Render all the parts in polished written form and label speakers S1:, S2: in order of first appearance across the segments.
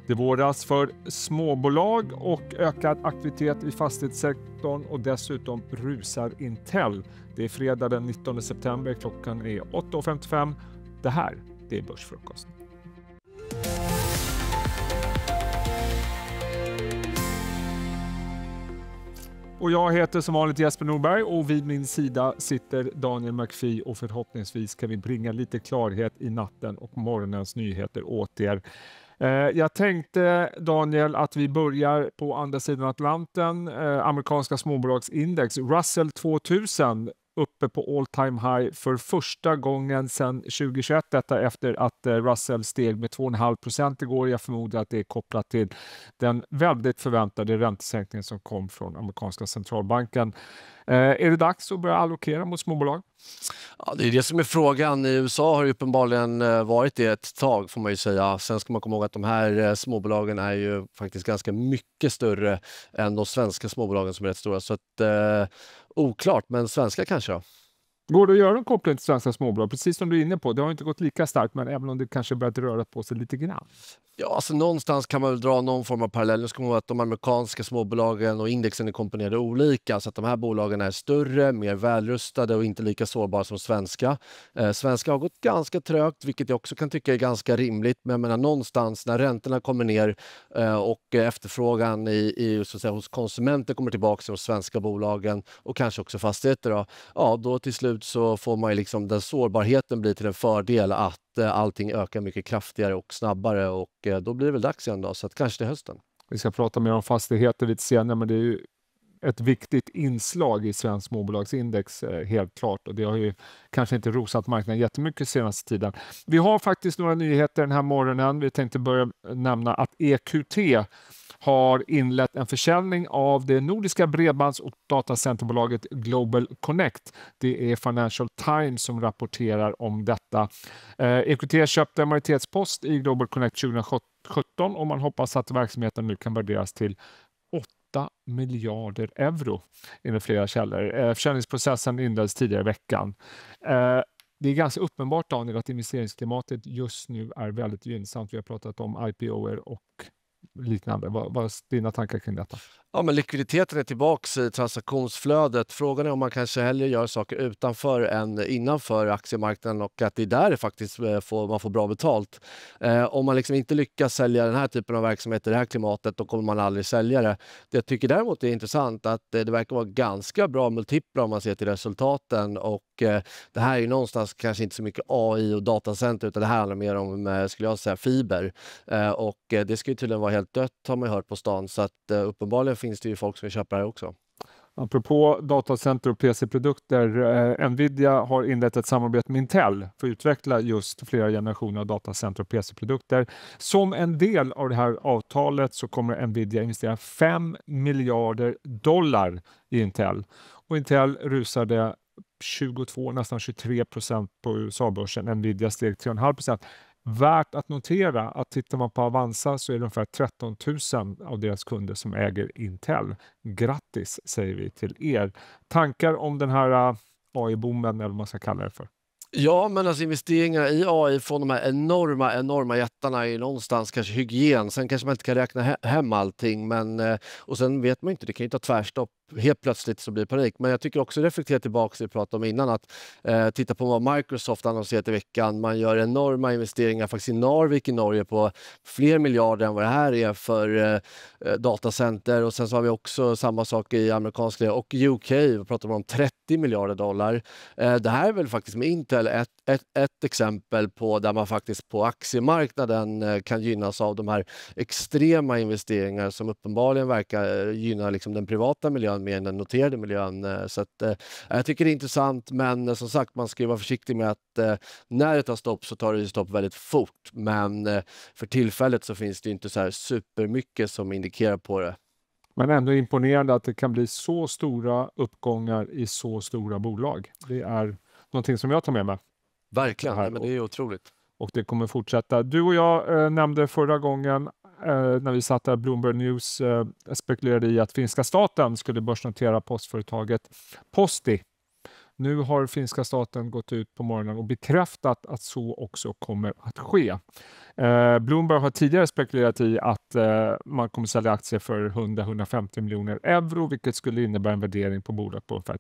S1: Det vårdas för småbolag och ökad aktivitet i fastighetssektorn och dessutom rusar Intel. Det är fredag den 19 september, klockan är 8.55. Det här, det är Börsfrukost. Och jag heter som vanligt Jesper Norberg och vid min sida sitter Daniel McPhee och förhoppningsvis kan vi bringa lite klarhet i natten och morgonens nyheter åt er. Jag tänkte, Daniel, att vi börjar på andra sidan Atlanten. Amerikanska småbolagsindex Russell 2000 uppe på all time high för första gången sedan 2021. Detta efter att Russell steg med 2,5% igår. Jag förmodar att det är kopplat till den väldigt förväntade räntesänkningen som kom från amerikanska centralbanken. Är det dags att börja allokera mot småbolag?
S2: Ja, det är det som är frågan. I USA har det uppenbarligen varit det ett tag, får man ju säga. Sen ska man komma ihåg att de här småbolagen är ju faktiskt ganska mycket större än de svenska småbolagen som är rätt stora. Så att, oklart, men svenska kanske då.
S1: Går det att göra en koppling till svenska småbolag? Precis som du är inne på, det har inte gått lika starkt, men även om det kanske börjat röra på sig lite grann.
S2: Ja, alltså någonstans kan man väl dra någon form av parallell. Nu ska man ihåg att de amerikanska småbolagen och indexen är komponerade olika, så att de här bolagen är större, mer välrustade och inte lika sårbara som svenska. Svenska har gått ganska trögt, vilket jag också kan tycka är ganska rimligt, men jag menar någonstans när räntorna kommer ner och efterfrågan så att säga, hos konsumenter kommer tillbaka till de svenska bolagen och kanske också fastigheter då, ja, då till slut så får man ju liksom den sårbarheten blir till en fördel att allting ökar mycket kraftigare och snabbare och då blir det väl dags igen då, så att kanske till hösten.
S1: Vi ska prata mer om fastigheter lite senare, men det är ju ett viktigt inslag i svensk småbolagsindex helt klart, och det har ju kanske inte rosat marknaden jättemycket senaste tiden. Vi har faktiskt några nyheter den här morgonen. Vi tänkte börja nämna att EQT har inlett en försäljning av det nordiska bredbands- och datacenterbolaget Global Connect. Det är Financial Times som rapporterar om detta. EQT köpte en majoritetspost i Global Connect 2017 och man hoppas att verksamheten nu kan värderas till 8 miljarder euro enligt flera källor. Försäljningsprocessen inleddes tidigare i veckan. Det är ganska uppenbart, Daniel, att investeringsklimatet just nu är väldigt gynnsamt. Vi har pratat om IPO:er och liknande. Vad är dina tankar kring detta?
S2: Ja, men likviditeten är tillbaka i transaktionsflödet. Frågan är om man kanske hellre gör saker utanför än innanför aktiemarknaden och att det är där det faktiskt man får bra betalt. Om man liksom inte lyckas sälja den här typen av verksamhet i det här klimatet, då kommer man aldrig sälja det. Det jag tycker däremot är intressant att det verkar vara ganska bra multiplar om man ser till resultaten, och det här är ju någonstans kanske inte så mycket AI och datacenter, utan det här handlar mer om, skulle jag säga, fiber. Och det ska ju tydligen vara helt dött, har man hört på stan, så att uppenbarligen finns det ju folk som vill köpa det här också.
S1: Apropå datacenter och PC-produkter, Nvidia har inlett ett samarbete med Intel för att utveckla just flera generationer av datacenter och PC-produkter. Som en del av det här avtalet så kommer Nvidia investera $5 miljarder i Intel. Och Intel rusade 22, nästan 23% på USA-börsen. Nvidia steg 3,5%. Värt att notera att tittar man på Avanza så är det ungefär 13 000 av deras kunder som äger Intel. Grattis säger vi till er. Tankar om den här AI-boomen eller vad man ska kalla det för?
S2: Ja, men alltså investeringar i AI från de här enorma jättarna är någonstans kanske hygien. Sen kanske man inte kan räkna hem allting, men och sen vet man inte, det kan ju ta tvärstopp. Helt plötsligt så blir det panik. Men jag tycker också reflektera tillbaka till det vi pratade om innan, att titta på vad Microsoft annonserat i veckan. Man gör enorma investeringar faktiskt i Narvik i Norge på fler miljarder än vad det här är för datacenter. Och sen så har vi också samma sak i amerikanska och UK. Vi pratar om $30 miljarder. Det här är väl faktiskt med Intel ett exempel på där man faktiskt på aktiemarknaden kan gynnas av de här extrema investeringar som uppenbarligen verkar gynna liksom den privata miljön mer än den noterade miljön. Så att, jag tycker det är intressant, men som sagt, man ska ju vara försiktig med att när det tar stopp så tar det stopp väldigt fort. Men för tillfället så finns det inte så här supermycket som indikerar på det.
S1: Men ändå imponerande att det kan bli så stora uppgångar i så stora bolag. Det är någonting som jag tar med mig.
S2: Verkligen, men det är otroligt.
S1: Och det kommer fortsätta. Du och jag nämnde förra gången när vi satt där, Bloomberg News spekulerade i att finska staten skulle börsnotera postföretaget Posti. Nu har finska staten gått ut på morgonen och bekräftat att så också kommer att ske. Bloomberg har tidigare spekulerat i att man kommer sälja aktier för 100-150 miljoner euro, vilket skulle innebära en värdering på bolaget på ungefär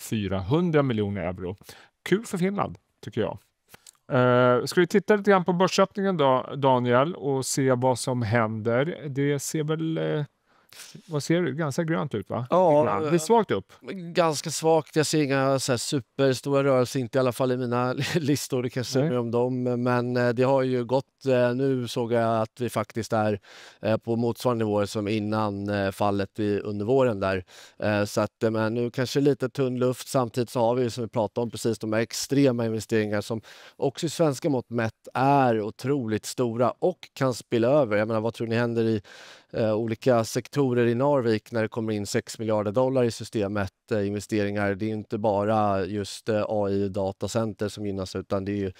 S1: 300-400 miljoner euro. Kul för Finland, tycker jag. Ska vi titta lite grann på börsöppningen då, Daniel, och se vad som händer? Det ser väl... vad ser du? Ganska grönt ut, va?
S2: Ja,
S1: det är svagt upp.
S2: Ganska svagt. Jag ser inga så här superstora rörelser, inte i alla fall i mina listor. Det kanske säger om dem. Men det har ju gått. Nu såg jag att vi faktiskt är på motsvarande nivåer som innan fallet under våren där. Så att men nu kanske lite tunn luft. Samtidigt så har vi, som vi pratade om precis, de här extrema investeringar som också i svenska mått mätt är otroligt stora och kan spilla över. Jag menar, vad tror ni händer i olika sektorer i Narvik när det kommer in 6 miljarder dollar i systemet, investeringar? Det är inte bara just AI datacenter som gynnas, utan det är ju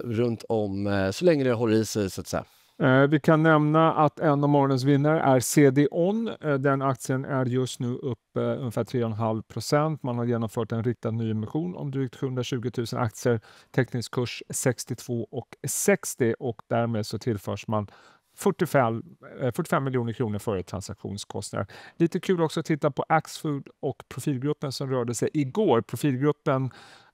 S2: runt om så länge det håller i sig, så att säga.
S1: Vi kan nämna att en av morgonens vinnare är CDON. Den aktien är just nu upp ungefär 3,5%. Man har genomfört en riktad nyemission om drygt 720 000 aktier. Teknisk kurs 62,60 och därmed så tillförs man 45 miljoner kronor före transaktionskostnader. Lite kul också att titta på Axfood och Profilgruppen som rörde sig igår. Profilgruppen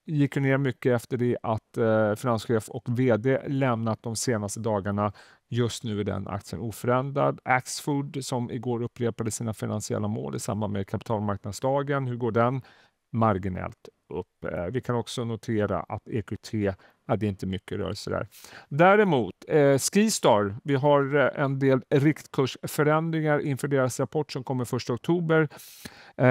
S1: gick ner mycket efter det att finanschef och vd lämnat de senaste dagarna. Just nu är den aktien oförändrad. Axfood som igår upprepade sina finansiella mål i samband med kapitalmarknadsdagen. Hur går den? Marginellt upp. Vi kan också notera att EQT det är inte mycket rörelse där. Däremot Skistar, vi har en del riktkursförändringar inför deras rapport som kommer 1 oktober.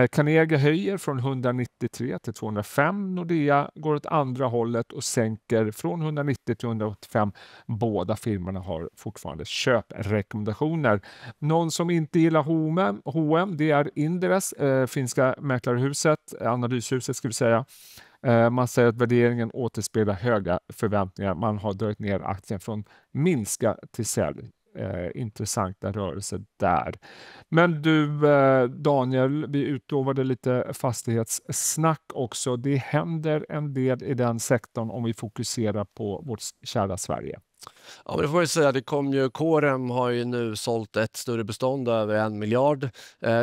S1: Carnegie höjer från 193 till 205. Nordea går åt andra hållet och sänker från 190 till 185. Båda firmorna har fortfarande köprekommendationer. Någon som inte gillar H&M, det är Inderes, finska mäklarhuset, analyshuset skulle vi säga. Man säger att värderingen återspeglar höga förväntningar. Man har dragit ner aktien från minska till sälj. Intressanta rörelser där. Men du Daniel, vi utlovade lite fastighetssnack också. Det händer en del i den sektorn om vi fokuserar på vårt kära Sverige.
S2: Ja, men det får jag säga, det kom ju, Corem har ju nu sålt ett större bestånd över 1 miljard.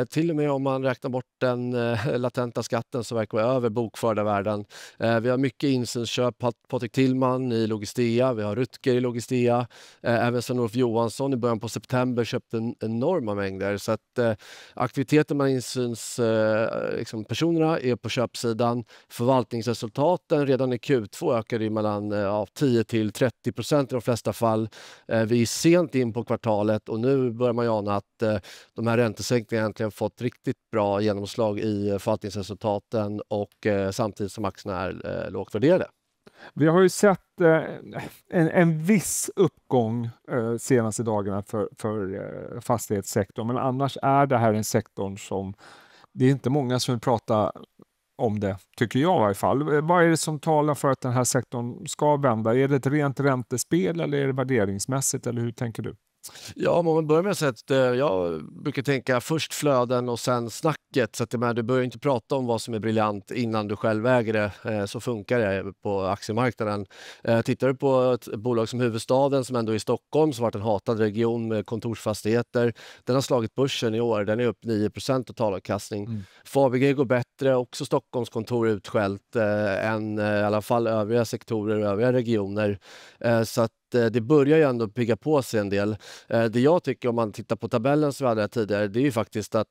S2: Till och med om man räknar bort den latenta skatten så verkar det vara över bokförda värden. Vi har mycket insynsköp, Patrik Tillman i Logistea, vi har Rutger i Logistea, även Sven-Olof Johansson i början på september köpte enorma mängder. Så att aktiviteten med liksom personerna är på köpsidan. Förvaltningsresultaten redan i Q2 ökade ju mellan 10-30% i de flesta fall. Vi är sent in på kvartalet och nu börjar man ana att de här räntesänkningarna egentligen fått riktigt bra genomslag i förvaltningsresultaten och samtidigt som aktierna är lågt värderade.
S1: Vi har ju sett en viss uppgång senaste dagarna för fastighetssektorn, men annars är det här en sektor som det är inte många som vill prata om det, tycker jag i varje fall. Vad är det som talar för att den här sektorn ska vända? Är det ett rent räntespel eller är det värderingsmässigt, eller hur tänker du?
S2: Ja, om man börjar med att säga att jag brukar tänka först flöden och sen snacket. Så att du börjar inte prata om vad som är briljant innan du själv äger det. Så funkar det på aktiemarknaden. Tittar du på ett bolag som Huvudstaden som ändå är i Stockholm, som varit en hatad region med kontorsfastigheter. Den har slagit börsen i år. Den är upp 9% totalavkastning. Fabege går bättre, också Stockholms kontor utskällt än i alla fall övriga sektorer och övriga regioner. Så att det börjar ju ändå bygga på sig en del. Det jag tycker, om man tittar på tabellen som vi hade tidigare, det är ju faktiskt att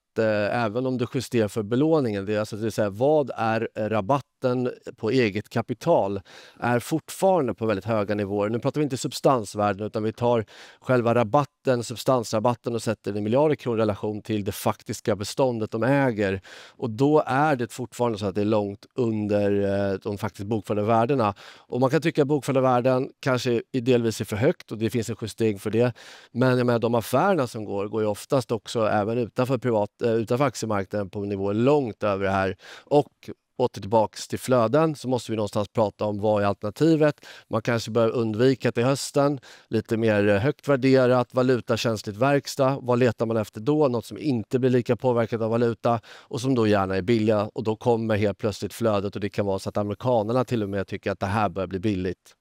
S2: även om du justerar för belåningen, det är alltså att säga, vad är rabatten på eget kapital, är fortfarande på väldigt höga nivåer. Nu pratar vi inte substansvärden, utan vi tar själva rabatten, substansrabatten, och sätter en miljarder kronor i relation till det faktiska beståndet de äger. Och då är det fortfarande så att det är långt under de faktiskt bokförda värdena. Och man kan tycka att bokförda värden kanske delvis är för högt och det finns en justering för det. Men jag menar, de affärerna som går ju oftast också även utanför aktiemarknaden på nivåer långt över det här. Och åter tillbaks till flöden så måste vi någonstans prata om vad är alternativet. Man kanske bör undvika till hösten. Lite mer högt värderat, valutakänsligt verkstad. Vad letar man efter då? Något som inte blir lika påverkat av valuta och som då gärna är billiga. Och då kommer helt plötsligt flödet och det kan vara så att amerikanerna till och med tycker att det här börjar bli billigt.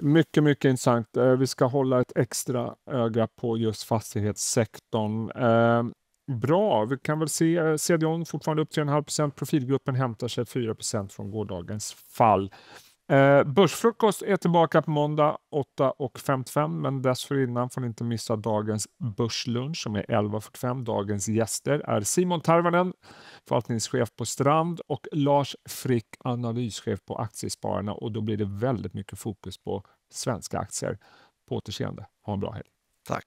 S1: Mycket, mycket intressant. Vi ska hålla ett extra öga på just fastighetssektorn. Bra, vi kan väl se CDON fortfarande upp 3,5%. Profilgruppen hämtar sig 4% från gårdagens fall. Börsfrukost är tillbaka på måndag 8.55, men dessförinnan får ni inte missa dagens börslunch som är 11.45. Dagens gäster är Simon Tarvanen, förvaltningschef på Strand, och Lars Frick, analyschef på Aktiespararna, och då blir det väldigt mycket fokus på svenska aktier. På återseende. Ha en bra helg.
S2: Tack.